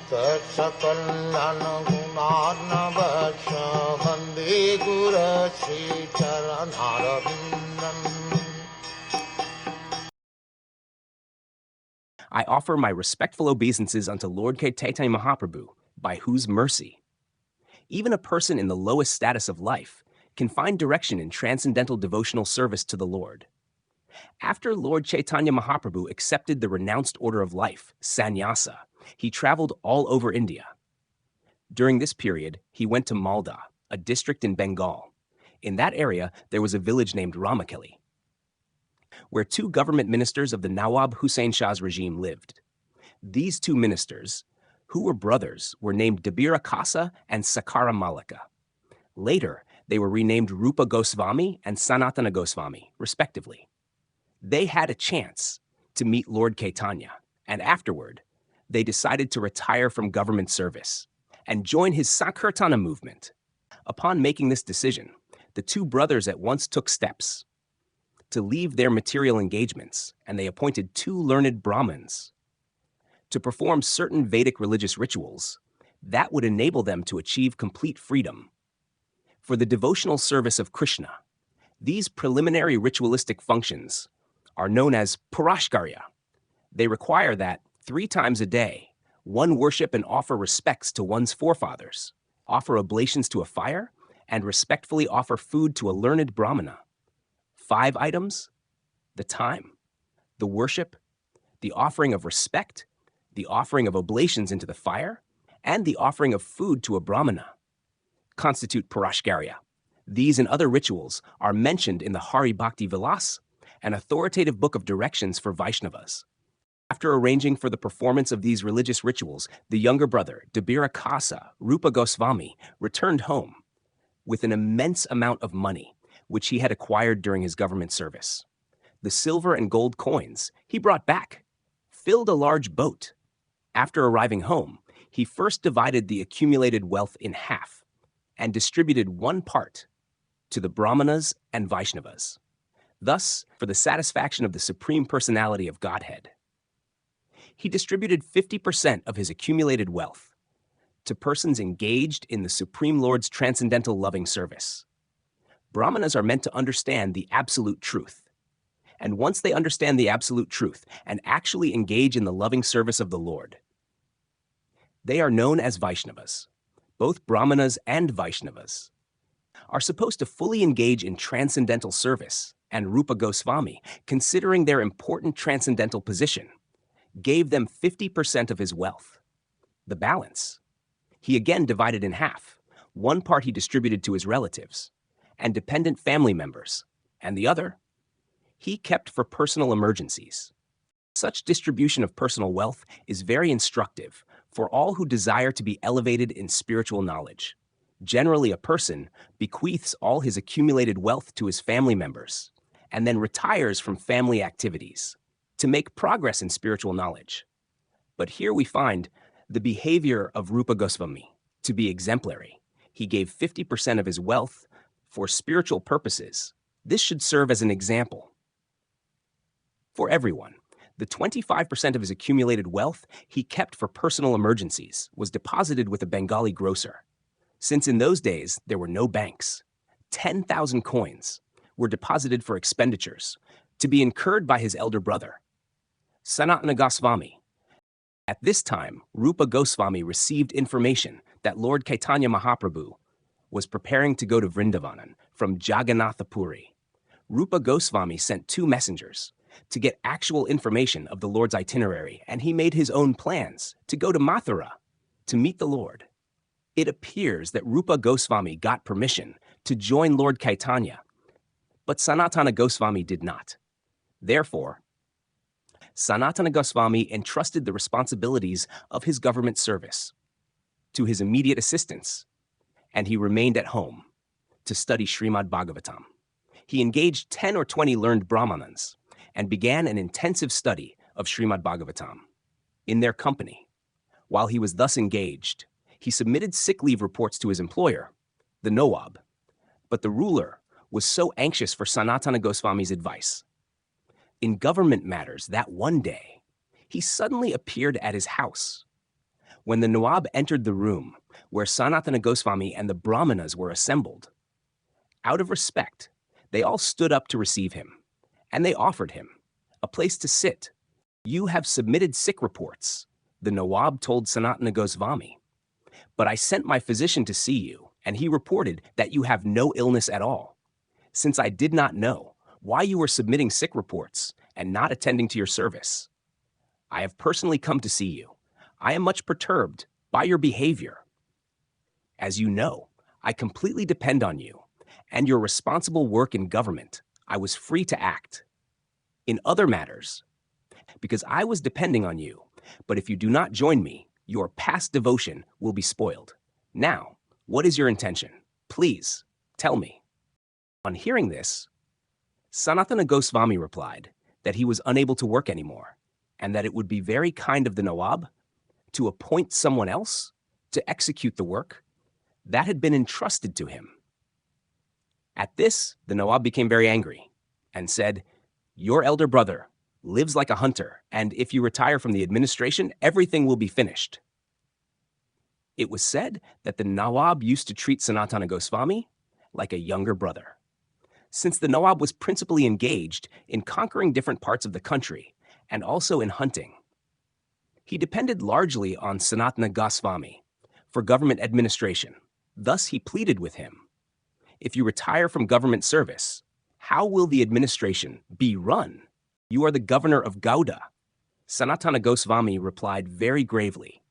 Sakal Gunarnavasha Vande Guru Sri Charanaravindan. I offer my respectful obeisances unto Lord Caitanya Mahaprabhu, by whose mercy even a person in the lowest status of life can find direction in transcendental devotional service to the Lord. After Lord Chaitanya Mahaprabhu accepted the renounced order of life, sannyasa, he traveled all over India. During this period, he went to Malda, a district in Bengal. In that area, there was a village named Ramakeli, where two government ministers of the Nawab Hussain Shah's regime lived. These two ministers, who were brothers, were named Dabira Kasa and Sakara Malika. Later, they were renamed Rupa Gosvami and Sanatana Gosvami, respectively. They had a chance to meet Lord Caitanya, and afterward, they decided to retire from government service and join his Sankirtana movement. Upon making this decision, the two brothers at once took steps to leave their material engagements, and they appointed two learned Brahmins to perform certain Vedic religious rituals that would enable them to achieve complete freedom. For the devotional service of Krishna, these preliminary ritualistic functions are known as purashkarya. They require that 3 times a day, one worship and offer respects to one's forefathers, offer oblations to a fire, and respectfully offer food to a learned brahmana. 5 items: the time, the worship, the offering of respect, the offering of oblations into the fire, and the offering of food to a brahmana constitute purashkarya. These and other rituals are mentioned in the Hari Bhakti Vilas, an authoritative book of directions for Vaishnavas. After arranging for the performance of these religious rituals, the younger brother, Dabira Kasa, Rupa Gosvami, returned home with an immense amount of money, which he had acquired during his government service. The silver and gold coins he brought back, filled a large boat. After arriving home, he first divided the accumulated wealth in half and distributed 1 part to the Brahmanas and Vaishnavas, thus for the satisfaction of the Supreme Personality of Godhead. He distributed 50% of his accumulated wealth to persons engaged in the Supreme Lord's transcendental loving service. Brahmanas are meant to understand the absolute truth. And once they understand the absolute truth and actually engage in the loving service of the Lord, they are known as Vaishnavas. Both Brahmanas and Vaishnavas are supposed to fully engage in transcendental service, and Rupa Gosvami, considering their important transcendental position, gave them 50% of his wealth. The balance he again divided in half. 1 part he distributed to his relatives and dependent family members, and the other he kept for personal emergencies. Such distribution of personal wealth is very instructive for all who desire to be elevated in spiritual knowledge. Generally, a person bequeaths all his accumulated wealth to his family members and then retires from family activities to make progress in spiritual knowledge. But here we find the behavior of Rupa Gosvami to be exemplary. He gave 50% of his wealth for spiritual purposes. This should serve as an example for everyone. The 25% of his accumulated wealth he kept for personal emergencies was deposited with a Bengali grocer. Since in those days there were no banks, 10,000 coins were deposited for expenditures to be incurred by his elder brother, Sanatana Gosvami. At this time, Rupa Gosvami received information that Lord Caitanya Mahaprabhu was preparing to go to Vrindavan from Jagannatha Puri. Rupa Gosvami sent 2 messengers to get actual information of the Lord's itinerary, and he made his own plans to go to Mathura to meet the Lord. It appears that Rupa Gosvami got permission to join Lord Caitanya, but Sanatana Gosvami did not. Therefore, Sanatana Gosvami entrusted the responsibilities of his government service to his immediate assistants, and he remained at home to study Srimad Bhagavatam. He engaged 10 or 20 learned Brahmanas and began an intensive study of Srimad Bhagavatam in their company. While he was thus engaged, he submitted sick leave reports to his employer, the Nawab, but the ruler was so anxious for Sanatana Gosvami's advice in government matters that one day he suddenly appeared at his house. When the Nawab entered the room where Sanatana Gosvami and the Brahmanas were assembled, out of respect, they all stood up to receive him, and they offered him a place to sit. "You have submitted sick reports," the Nawab told Sanatana Gosvami, "but I sent my physician to see you, and he reported that you have no illness at all. Since I did not know why you were submitting sick reports and not attending to your service, I have personally come to see you. I am much perturbed by your behavior. As you know, I completely depend on you and your responsible work in government. I was free to act in other matters because I was depending on you. But if you do not join me, your past devotion will be spoiled. Now, what is your intention? Please, tell me." On hearing this, Sanatana Gosvami replied that he was unable to work anymore and that it would be very kind of the Nawab to appoint someone else to execute the work that had been entrusted to him. At this, the Nawab became very angry and said, "Your elder brother lives like a hunter, and if you retire from the administration, everything will be finished." It was said that the Nawab used to treat Sanatana Gosvami like a younger brother. Since the Nawab was principally engaged in conquering different parts of the country and also in hunting, he depended largely on Sanatana Gosvami for government administration. Thus, he pleaded with him, "If you retire from government service, how will the administration be run? You are the governor of Gauda." Sanatana Gosvami replied very gravely,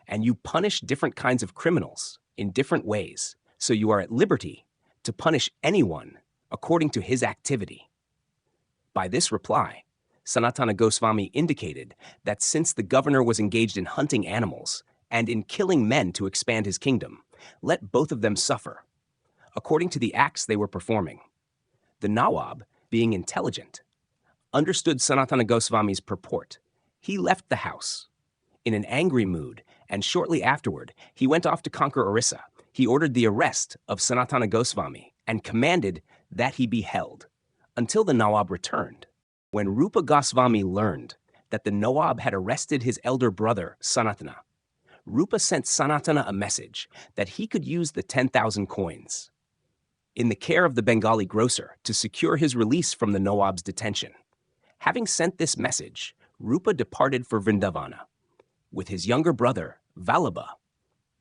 "And you punish different kinds of criminals in different ways, so you are at liberty to punish anyone according to his activity." By this reply, Sanatana Gosvami indicated that since the governor was engaged in hunting animals and in killing men to expand his kingdom, let both of them suffer, according to the acts they were performing. The Nawab, being intelligent, understood Sanatana Gosvami's purport. He left the house in an angry mood, and shortly afterward, he went off to conquer Orissa. He ordered the arrest of Sanatana Gosvami and commanded that he be held until the Nawab returned. When Rupa Gosvami learned that the Nawab had arrested his elder brother, Sanatana, Rupa sent Sanatana a message that he could use the 10,000 coins in the care of the Bengali grocer to secure his release from the Nawab's detention. Having sent this message, Rupa departed for Vrindavana with his younger brother, Vallabha,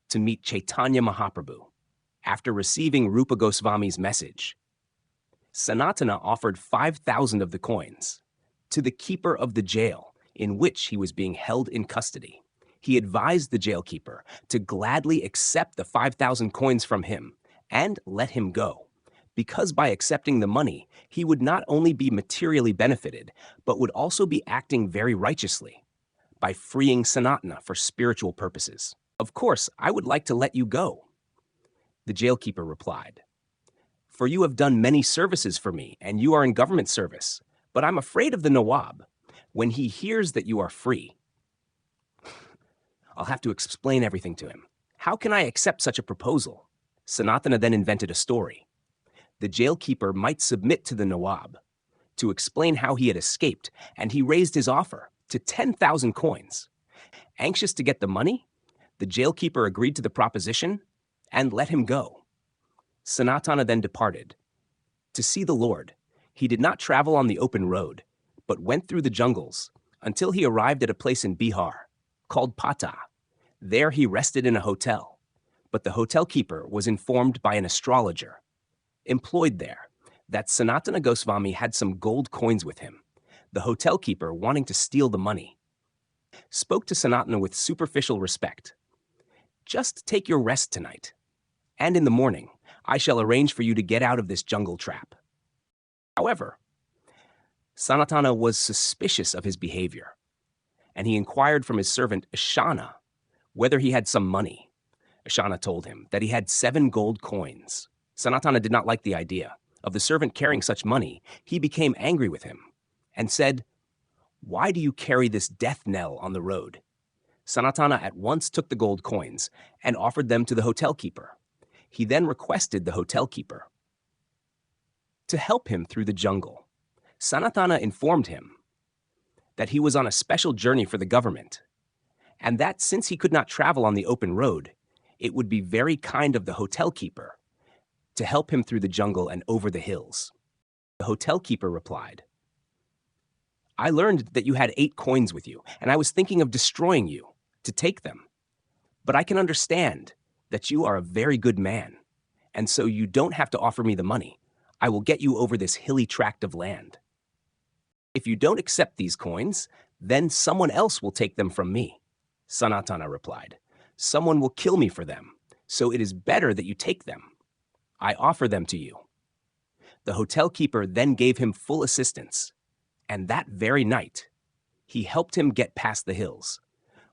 to meet Chaitanya Mahaprabhu. After receiving Rupa Gosvami's message, Sanatana offered 5,000 of the coins to the keeper of the jail in which he was being held in custody. He advised the jailkeeper to gladly accept the 5,000 coins from him and let him go, because by accepting the money, he would not only be materially benefited, but would also be acting very righteously by freeing Sanatana for spiritual purposes. "Of course, I would like to let you go," the jailkeeper replied, "for you have done many services for me and you are in government service, but I'm afraid of the Nawab. When he hears that you are free, I'll have to explain everything to him. How can I accept such a proposal?" Sanatana then invented a story. The jailkeeper might submit to the Nawab to explain how he had escaped, and he raised his offer to 10,000 coins. Anxious to get the money, the jailkeeper agreed to the proposition and let him go. Sanatana then departed to see the Lord. He did not travel on the open road, but went through the jungles until he arrived at a place in Bihar called Pata. There he rested in a hotel, but the hotel keeper was informed by an astrologer employed there that Sanatana Gosvami had some gold coins with him. The hotel keeper, wanting to steal the money, spoke to Sanatana with superficial respect. "Just take your rest tonight, and in the morning I shall arrange for you to get out of this jungle trap." However, Sanatana was suspicious of his behavior, and he inquired from his servant Ashana whether he had some money. Ashana told him that he had 7 gold coins. Sanatana did not like the idea of the servant carrying such money. He became angry with him and said, "Why do you carry this death knell on the road?" Sanatana at once took the gold coins and offered them to the hotel keeper. He then requested the hotel keeper to help him through the jungle. Sanatana informed him that he was on a special journey for the government and that since he could not travel on the open road, it would be very kind of the hotel keeper to help him through the jungle and over the hills. The hotel keeper replied, I learned that you had 8 coins with you, and I was thinking of destroying you to take them. But I can understand that you are a very good man, and so you don't have to offer me the money. I will get you over this hilly tract of land. If you don't accept these coins, then someone else will take them from me. Sanatana replied, someone will kill me for them, so it is better that you take them. I offer them to you. The hotel keeper then gave him full assistance, and that very night, he helped him get past the hills.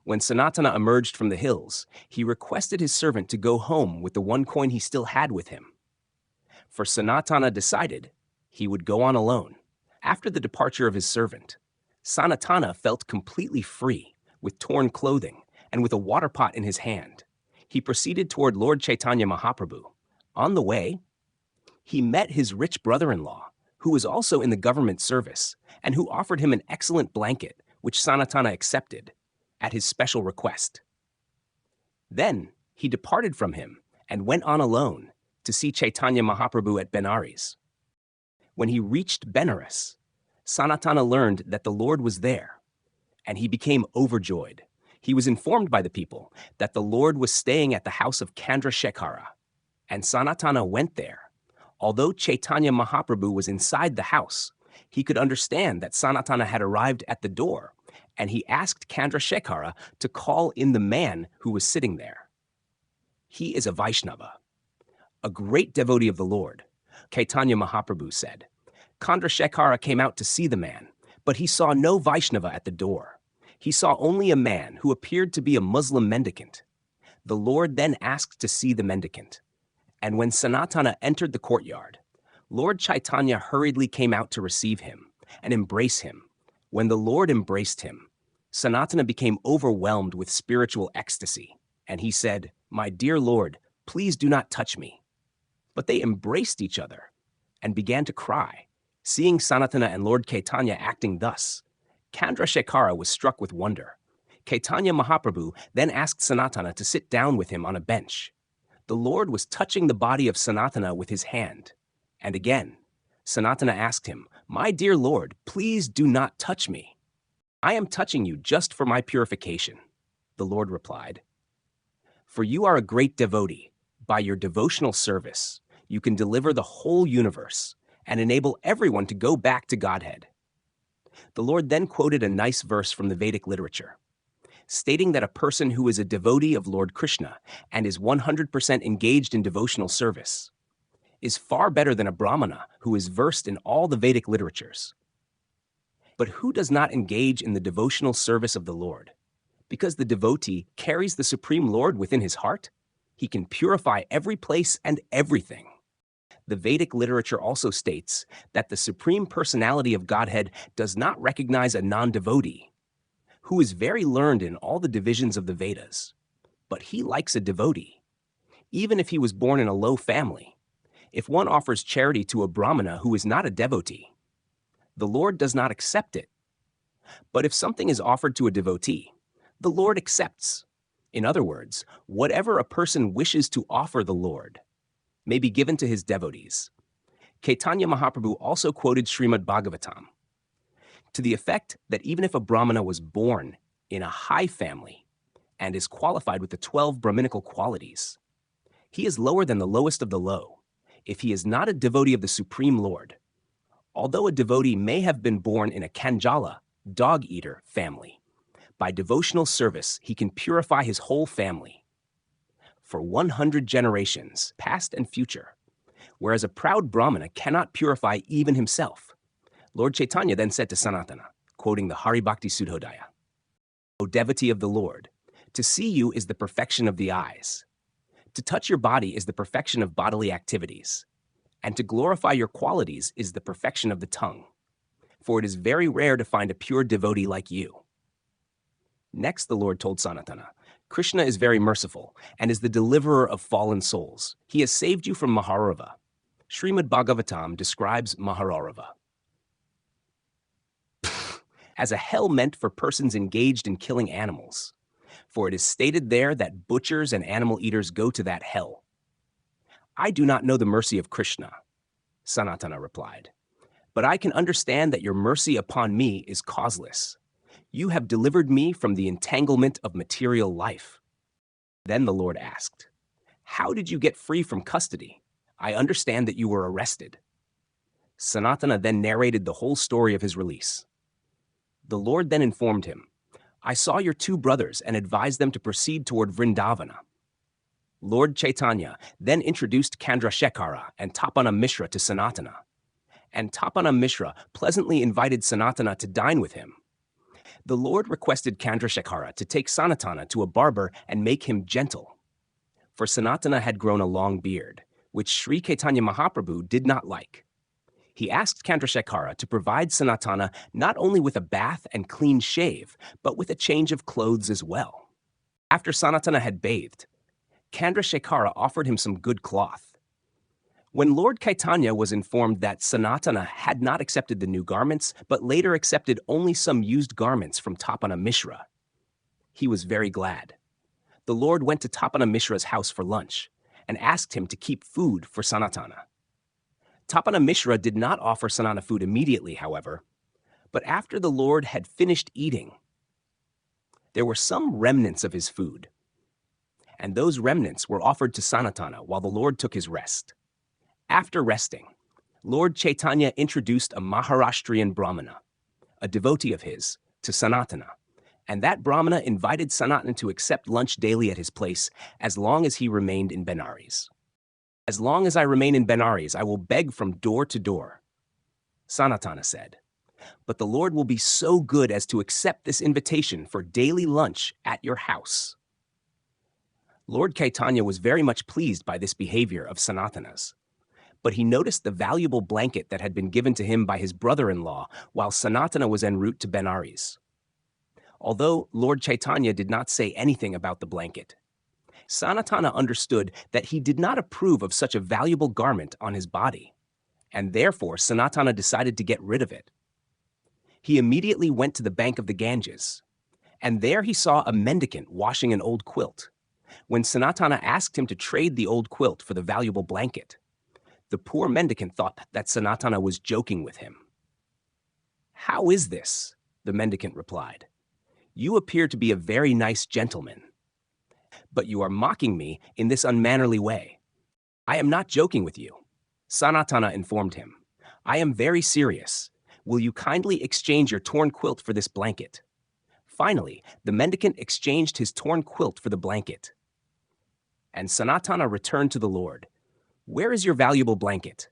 When Sanatana emerged from the hills, he requested his servant to go home with the 1 coin he still had with him. For Sanatana decided he would go on alone. After the departure of his servant, Sanatana felt completely free, with torn clothing and with a water pot in his hand. He proceeded toward Lord Chaitanya Mahaprabhu. On the way, he met his rich brother-in-law, who was also in the government service, and who offered him an excellent blanket, which Sanatana accepted at his special request. Then he departed from him and went on alone to see Chaitanya Mahaprabhu at Benares. When he reached Benares, Sanatana learned that the Lord was there, and he became overjoyed. He was informed by the people that the Lord was staying at the house of Chandrasekhara, and Sanatana went there. Although Chaitanya Mahaprabhu was inside the house, he could understand that Sanatana had arrived at the door, and he asked Chandrasekhara to call in the man who was sitting there. He is a Vaishnava, a great devotee of the Lord, Caitanya Mahaprabhu said. Chandrasekhara came out to see the man, but he saw no Vaishnava at the door. He saw only a man who appeared to be a Muslim mendicant. The Lord then asked to see the mendicant. And when Sanatana entered the courtyard, Lord Chaitanya hurriedly came out to receive him and embrace him. When the Lord embraced him, Sanatana became overwhelmed with spiritual ecstasy, and he said, My dear Lord, please do not touch me. But they embraced each other and began to cry. Seeing Sanatana and Lord Caitanya acting thus, Chandrasekhara was struck with wonder. Caitanya Mahaprabhu then asked Sanatana to sit down with him on a bench. The Lord was touching the body of Sanatana with his hand. And again, Sanatana asked him, My dear Lord, please do not touch me. I am touching you just for my purification. The Lord replied, For you are a great devotee. By your devotional service, you can deliver the whole universe and enable everyone to go back to Godhead. The Lord then quoted a nice verse from the Vedic literature, stating that a person who is a devotee of Lord Krishna and is 100% engaged in devotional service is far better than a Brahmana who is versed in all the Vedic literatures. But who does not engage in the devotional service of the Lord? Because the devotee carries the Supreme Lord within his heart, he can purify every place and everything. The Vedic literature also states that the Supreme Personality of Godhead does not recognize a non-devotee who is very learned in all the divisions of the Vedas, but he likes a devotee, even if he was born in a low family. If one offers charity to a Brahmana who is not a devotee, the Lord does not accept it. But if something is offered to a devotee, the Lord accepts. In other words, whatever a person wishes to offer the Lord may be given to his devotees. Caitanya Mahaprabhu also quoted Srimad Bhagavatam to the effect that even if a Brahmana was born in a high family and is qualified with the 12 Brahminical qualities, he is lower than the lowest of the low if he is not a devotee of the Supreme Lord. Although a devotee may have been born in a Kanjala, dog-eater family, by devotional service he can purify his whole family for 100 generations, past and future, whereas a proud Brahmana cannot purify even himself. Lord Chaitanya then said to Sanatana, quoting the Hari Bhakti Sudhodaya, O devotee of the Lord, to see you is the perfection of the eyes. To touch your body is the perfection of bodily activities. And to glorify your qualities is the perfection of the tongue. For it is very rare to find a pure devotee like you. Next, the Lord told Sanatana, Krishna is very merciful and is the deliverer of fallen souls. He has saved you from Maharava. Srimad Bhagavatam describes Maharava as a hell meant for persons engaged in killing animals. for it is stated there that butchers and animal eaters go to that hell. I do not know the mercy of Krishna, Sanatana replied, but I can understand that your mercy upon me is causeless. You have delivered me from the entanglement of material life. Then the Lord asked, how did you get free from custody? I understand that you were arrested. Sanatana then narrated the whole story of his release. The Lord then informed him, I saw your two brothers and advised them to proceed toward Vrindavana. Lord Chaitanya then introduced Chandrasekhara and Tapana Mishra to Sanatana, and Tapana Mishra pleasantly invited Sanatana to dine with him. The Lord requested Chandrasekhara to take Sanatana to a barber and make him gentle, for Sanatana had grown a long beard, which Sri Caitanya Mahaprabhu did not like. He asked Chandrasekhara to provide Sanatana not only with a bath and clean shave, but with a change of clothes as well. After Sanatana had bathed, Chandrasekhara offered him some good cloth. When Lord Caitanya was informed that Sanatana had not accepted the new garments, but later accepted only some used garments from Tapana Mishra, he was very glad. The Lord went to Tapana Mishra's house for lunch and asked him to keep food for Sanatana. Tapana Mishra did not offer Sanatana food immediately, however, but after the Lord had finished eating, there were some remnants of his food, and those remnants were offered to Sanatana while the Lord took his rest. After resting, Lord Chaitanya introduced a Maharashtrian Brahmana, a devotee of his, to Sanatana, and that Brahmana invited Sanatana to accept lunch daily at his place as long as he remained in Benares. As long as I remain in Benares, I will beg from door to door, Sanatana said. But the Lord will be so good as to accept this invitation for daily lunch at your house. Lord Caitanya was very much pleased by this behavior of Sanatana's, but he noticed the valuable blanket that had been given to him by his brother-in-law while Sanatana was en route to Benares. Although Lord Chaitanya did not say anything about the blanket, Sanatana understood that he did not approve of such a valuable garment on his body, and therefore Sanatana decided to get rid of it. He immediately went to the bank of the Ganges, and there he saw a mendicant washing an old quilt. When Sanatana asked him to trade the old quilt for the valuable blanket, the poor mendicant thought that Sanatana was joking with him. How is this? The mendicant replied. You appear to be a very nice gentleman, but you are mocking me in this unmannerly way. I am not joking with you. Sanatana informed him. I am very serious. Will you kindly exchange your torn quilt for this blanket? Finally, the mendicant exchanged his torn quilt for the blanket. And Sanatana returned to the Lord. Where is your valuable blanket?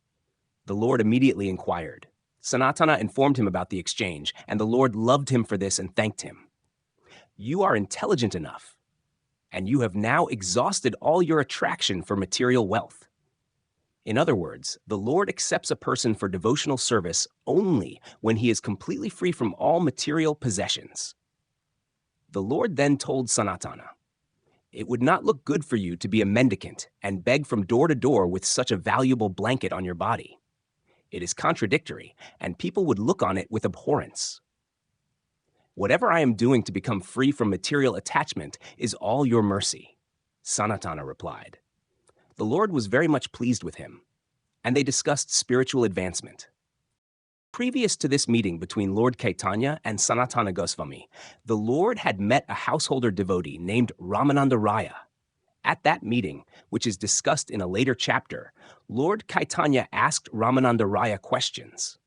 The Lord immediately inquired. Sanatana informed him about the exchange, and the Lord loved him for this and thanked him. You are intelligent enough, and you have now exhausted all your attraction for material wealth. In other words, the Lord accepts a person for devotional service only when he is completely free from all material possessions. The Lord then told Sanatana, it would not look good for you to be a mendicant and beg from door to door with such a valuable blanket on your body. It is contradictory, and people would look on it with abhorrence. Whatever I am doing to become free from material attachment is all your mercy, Sanatana replied. The Lord was very much pleased with him, and they discussed spiritual advancement. Previous to this meeting between Lord Caitanya and Sanatana Gosvami, the Lord had met a householder devotee named Ramananda Raya. At that meeting, which is discussed in a later chapter, Lord Caitanya asked Ramananda Raya questions,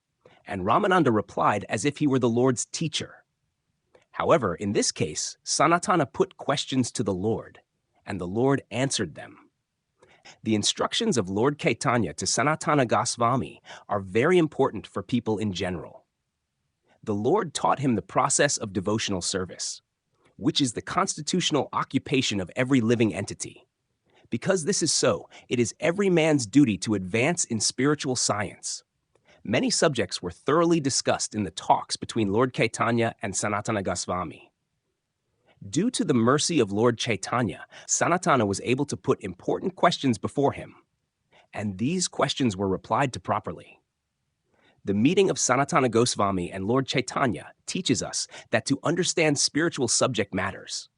and Ramananda replied as if he were the Lord's teacher. However, in this case, Sanatana put questions to the Lord, and the Lord answered them. The instructions of Lord Caitanya to Sanatana Gosvami are very important for people in general. The Lord taught him the process of devotional service, which is the constitutional occupation of every living entity. Because this is so, it is every man's duty to advance in spiritual science. Many subjects were thoroughly discussed in the talks between Lord Caitanya and Sanatana Gosvami. Due to the mercy of Lord Chaitanya, Sanatana was able to put important questions before him, and these questions were replied to properly. The meeting of Sanatana Gosvami and Lord Chaitanya teaches us that to understand spiritual subject matters,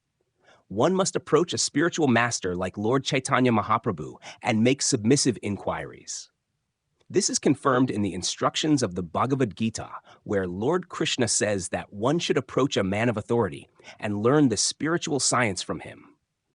one must approach a spiritual master like Lord Chaitanya Mahaprabhu and make submissive inquiries. This is confirmed in the instructions of the Bhagavad Gita, where Lord Krishna says that one should approach a man of authority and learn the spiritual science from him.